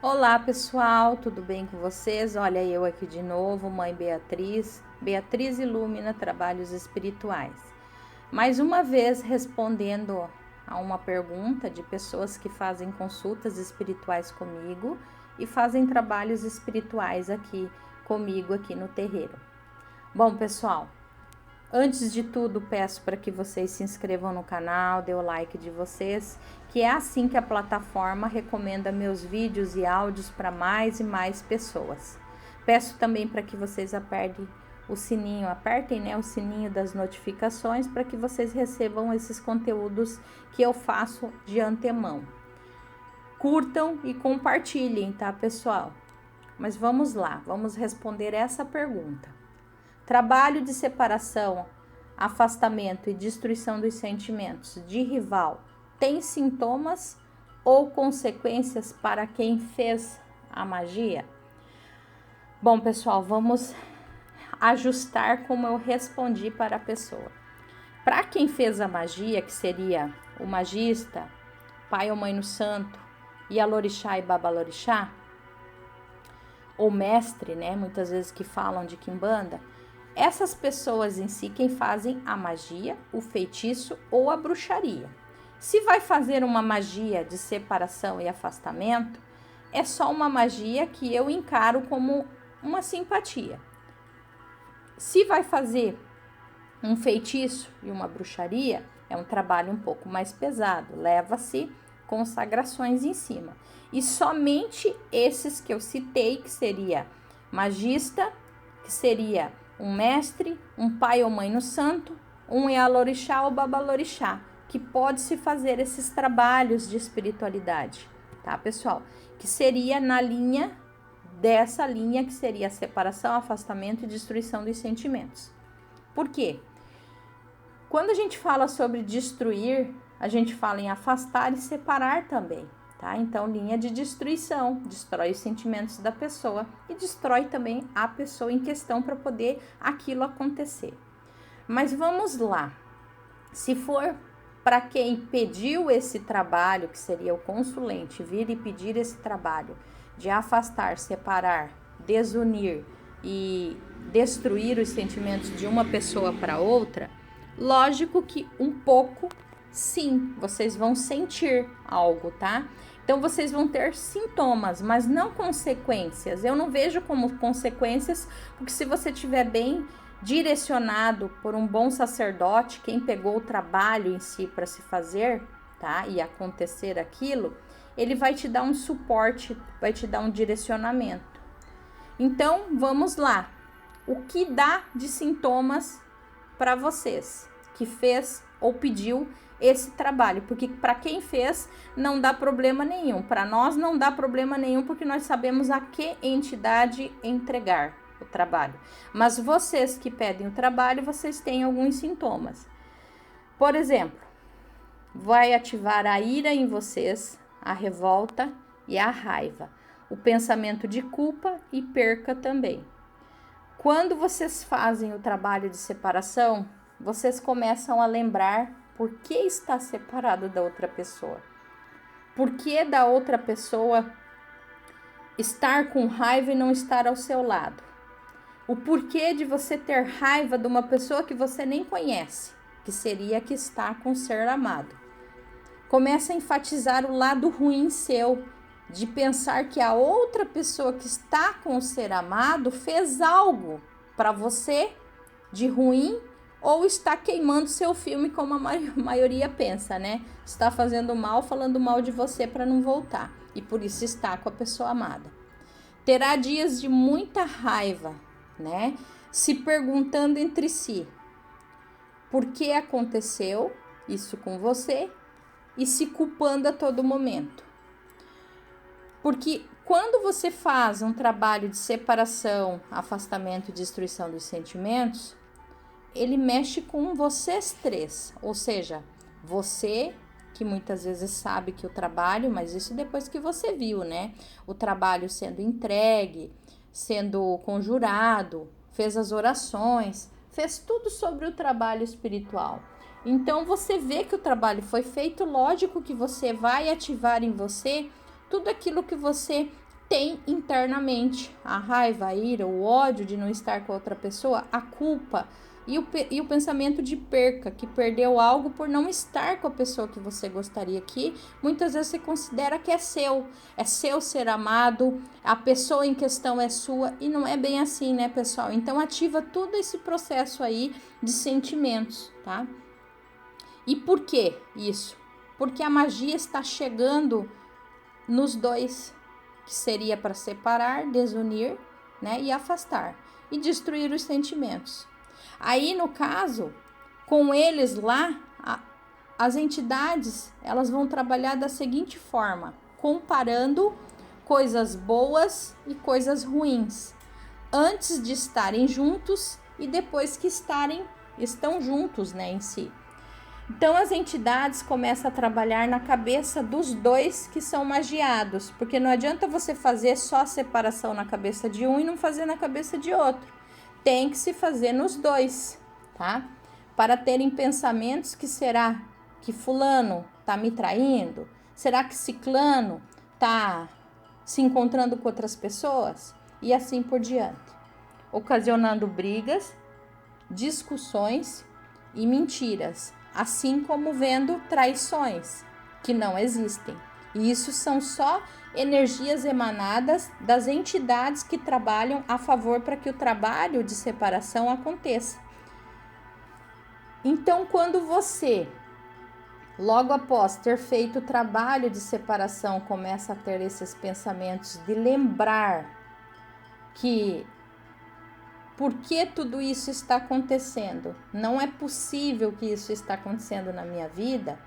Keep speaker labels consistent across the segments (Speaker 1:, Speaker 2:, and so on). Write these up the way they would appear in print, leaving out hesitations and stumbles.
Speaker 1: Olá pessoal, tudo bem com vocês? Olha eu aqui de novo, mãe Beatriz, Beatriz Ilumina Trabalhos Espirituais. Mais uma vez respondendo a uma pergunta de pessoas que fazem consultas espirituais comigo e fazem trabalhos espirituais aqui comigo aqui no terreiro. Bom pessoal, antes de tudo, peço para que vocês se inscrevam no canal, dê o like de vocês, que é assim que a plataforma recomenda meus vídeos e áudios para mais e mais pessoas. Peço também para que vocês apertem o sininho, o sininho das notificações para que vocês recebam esses conteúdos que eu faço de antemão. Curtam e compartilhem, tá, pessoal? Mas vamos lá, vamos responder essa pergunta. Trabalho de separação, afastamento e destruição dos sentimentos de rival tem sintomas ou consequências para quem fez a magia? Bom, pessoal, vamos ajustar como eu respondi para a pessoa. Para quem fez a magia, que seria o magista, pai ou mãe no santo, Ialorixá e Babalorixá, ou mestre, né? Muitas vezes que falam de quimbanda, essas pessoas em si, quem fazem a magia, o feitiço ou a bruxaria. Se vai fazer uma magia de separação e afastamento, é só uma magia que eu encaro como uma simpatia. Se vai fazer um feitiço e uma bruxaria, é um trabalho um pouco mais pesado, leva-se consagrações em cima. E somente esses que eu citei, que seria magista, que seria um mestre, um pai ou mãe no santo, um Ialorixá ou Babalorixá, que pode-se fazer esses trabalhos de espiritualidade, tá, pessoal? Que seria na linha dessa linha, que seria a separação, afastamento e destruição dos sentimentos. Por quê? Quando a gente fala sobre destruir, a gente fala em afastar e separar também, tá? Então, linha de destruição, destrói os sentimentos da pessoa e destrói também a pessoa em questão para poder aquilo acontecer. Mas vamos lá. Se for para quem pediu esse trabalho, que seria o consulente, vir e pedir esse trabalho de afastar, separar, desunir e destruir os sentimentos de uma pessoa para outra, lógico que um pouco, sim, vocês vão sentir algo, tá? Então, vocês vão ter sintomas, mas não consequências. Eu não vejo como consequências, porque se você estiver bem direcionado por um bom sacerdote, quem pegou o trabalho em si para se fazer, tá? E acontecer aquilo, ele vai te dar um suporte, vai te dar um direcionamento. Então, vamos lá. O que dá de sintomas para vocês que fez ou pediu esse trabalho, porque para quem fez não dá problema nenhum, para nós não dá problema nenhum, porque nós sabemos a que entidade entregar o trabalho. Mas vocês que pedem o trabalho, vocês têm alguns sintomas. Por exemplo, vai ativar a ira em vocês, a revolta e a raiva, o pensamento de culpa e perca também. Quando vocês fazem o trabalho de separação, vocês começam a lembrar por que está separado da outra pessoa. Por que da outra pessoa estar com raiva e não estar ao seu lado. O porquê de você ter raiva de uma pessoa que você nem conhece, que seria que está com o ser amado. Começa a enfatizar o lado ruim seu, de pensar que a outra pessoa que está com o ser amado fez algo para você de ruim ou está queimando seu filme, como a maioria pensa, né? Está fazendo mal, falando mal de você para não voltar e por isso está com a pessoa amada. Terá dias de muita raiva, né? Se perguntando entre si por que aconteceu isso com você e se culpando a todo momento. Porque quando você faz um trabalho de separação, afastamento e destruição dos sentimentos, ele mexe com vocês três, ou seja, você que muitas vezes sabe que o trabalho, mas isso depois que você viu, né? O trabalho sendo entregue, sendo conjurado, fez as orações, fez tudo sobre o trabalho espiritual. Então você vê que o trabalho foi feito, lógico que você vai ativar em você tudo aquilo que você tem internamente a raiva, a ira, o ódio de não estar com a outra pessoa, a culpa e o pensamento de perca, que perdeu algo por não estar com a pessoa que você gostaria, que muitas vezes você considera que é seu ser amado, a pessoa em questão é sua, e não é bem assim, né, pessoal? Então ativa todo esse processo aí de sentimentos, tá? E por que isso? Porque a magia está chegando nos dois, que seria para separar, desunir, né, e afastar, e destruir os sentimentos. Aí, no caso, com eles lá, as entidades, elas vão trabalhar da seguinte forma, comparando coisas boas e coisas ruins, antes de estarem juntos e depois que estão juntos, né, em si. Então, as entidades começam a trabalhar na cabeça dos dois que são magiados, porque não adianta você fazer só a separação na cabeça de um e não fazer na cabeça de outro. Tem que se fazer nos dois, tá? Para terem pensamentos que será que fulano tá me traindo? Será que ciclano tá se encontrando com outras pessoas? E assim por diante. Ocasionando brigas, discussões e mentiras, assim como vendo traições que não existem. E isso são só energias emanadas das entidades que trabalham a favor para que o trabalho de separação aconteça. Então, quando você, logo após ter feito o trabalho de separação, começa a ter esses pensamentos de lembrar que por que tudo isso está acontecendo? Não é possível que isso está acontecendo na minha vida.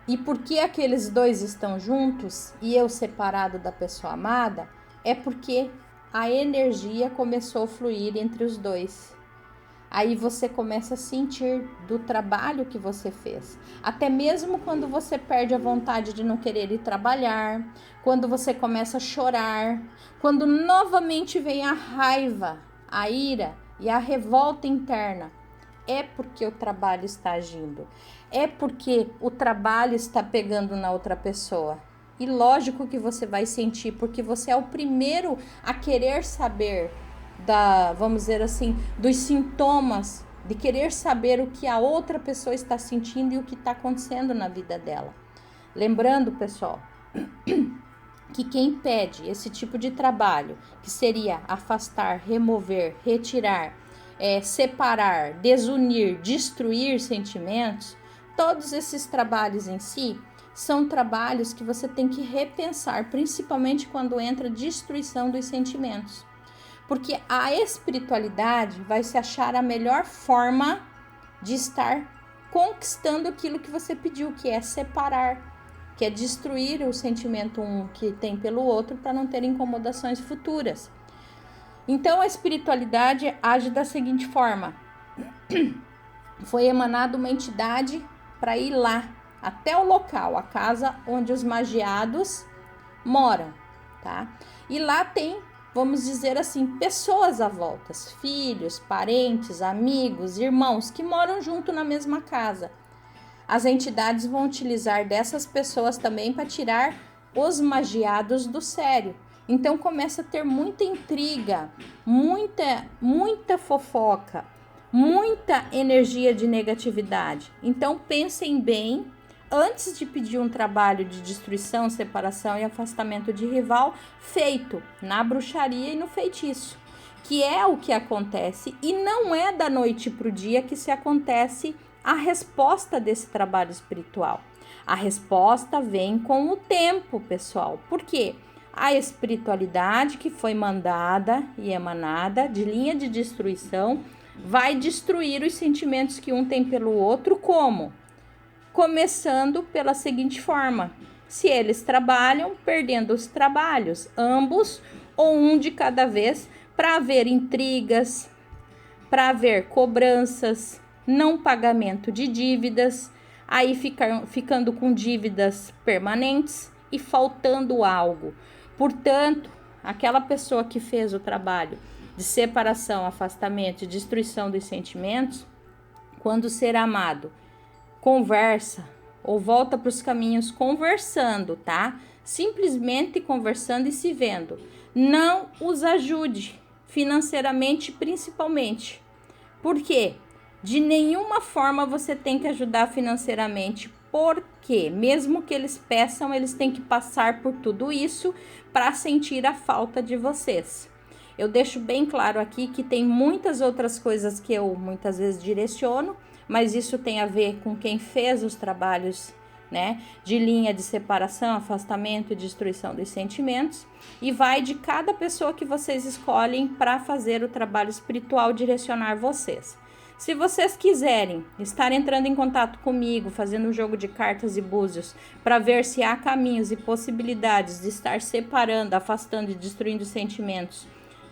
Speaker 1: E por que aqueles dois estão juntos e eu separado da pessoa amada? É porque a energia começou a fluir entre os dois. Aí você começa a sentir do trabalho que você fez. Até mesmo quando você perde a vontade de não querer ir trabalhar, quando você começa a chorar, quando novamente vem a raiva, a ira e a revolta interna, é porque o trabalho está agindo. É porque o trabalho está pegando na outra pessoa. E lógico que você vai sentir, porque você é o primeiro a querer saber vamos dizer assim, dos sintomas, de querer saber o que a outra pessoa está sentindo e o que está acontecendo na vida dela. Lembrando, pessoal, que quem pede esse tipo de trabalho, que seria afastar, remover, retirar, separar, desunir, destruir sentimentos, todos esses trabalhos em si são trabalhos que você tem que repensar, principalmente quando entra destruição dos sentimentos. Porque a espiritualidade vai se achar a melhor forma de estar conquistando aquilo que você pediu, que é separar, que é destruir o sentimento um que tem pelo outro para não ter incomodações futuras. Então, a espiritualidade age da seguinte forma. Foi emanada uma entidade para ir lá, até o local, a casa onde os magiados moram, tá? E lá tem, vamos dizer assim, pessoas à volta, filhos, parentes, amigos, irmãos que moram junto na mesma casa. As entidades vão utilizar dessas pessoas também para tirar os magiados do sério. Então começa a ter muita intriga, muita fofoca, muita energia de negatividade. Então pensem bem antes de pedir um trabalho de destruição, separação e afastamento de rival feito na bruxaria e no feitiço, que é o que acontece e não é da noite para o dia que se acontece a resposta desse trabalho espiritual. A resposta vem com o tempo, pessoal. Por quê? A espiritualidade que foi mandada e emanada de linha de destruição vai destruir os sentimentos que um tem pelo outro, como? Começando pela seguinte forma: se eles trabalham, perdendo os trabalhos, ambos ou um de cada vez, para haver intrigas, para haver cobranças, não pagamento de dívidas, aí ficando com dívidas permanentes e faltando algo. Portanto, aquela pessoa que fez o trabalho de separação, afastamento e destruição dos sentimentos, quando o ser amado conversa ou volta para os caminhos conversando, tá? simplesmente conversando e se vendo. Não os ajude financeiramente, principalmente. Por quê? De nenhuma forma você tem que ajudar financeiramente, porque mesmo que eles peçam, eles têm que passar por tudo isso para sentir a falta de vocês. Eu deixo bem claro aqui que tem muitas outras coisas que eu muitas vezes direciono, mas isso tem a ver com quem fez os trabalhos, né, de linha de separação, afastamento e destruição dos sentimentos, e vai de cada pessoa que vocês escolhem para fazer o trabalho espiritual direcionar vocês. Se vocês quiserem estar entrando em contato comigo, fazendo um jogo de cartas e búzios, para ver se há caminhos e possibilidades de estar separando, afastando e destruindo os sentimentos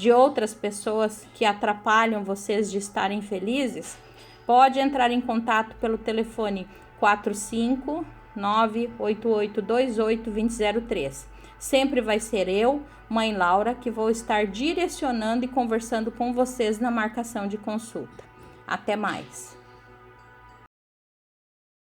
Speaker 1: de outras pessoas que atrapalham vocês de estarem felizes, pode entrar em contato pelo telefone 45988282003. Sempre vai ser eu, Mãe Laura, que vou estar direcionando e conversando com vocês na marcação de consulta. Até mais!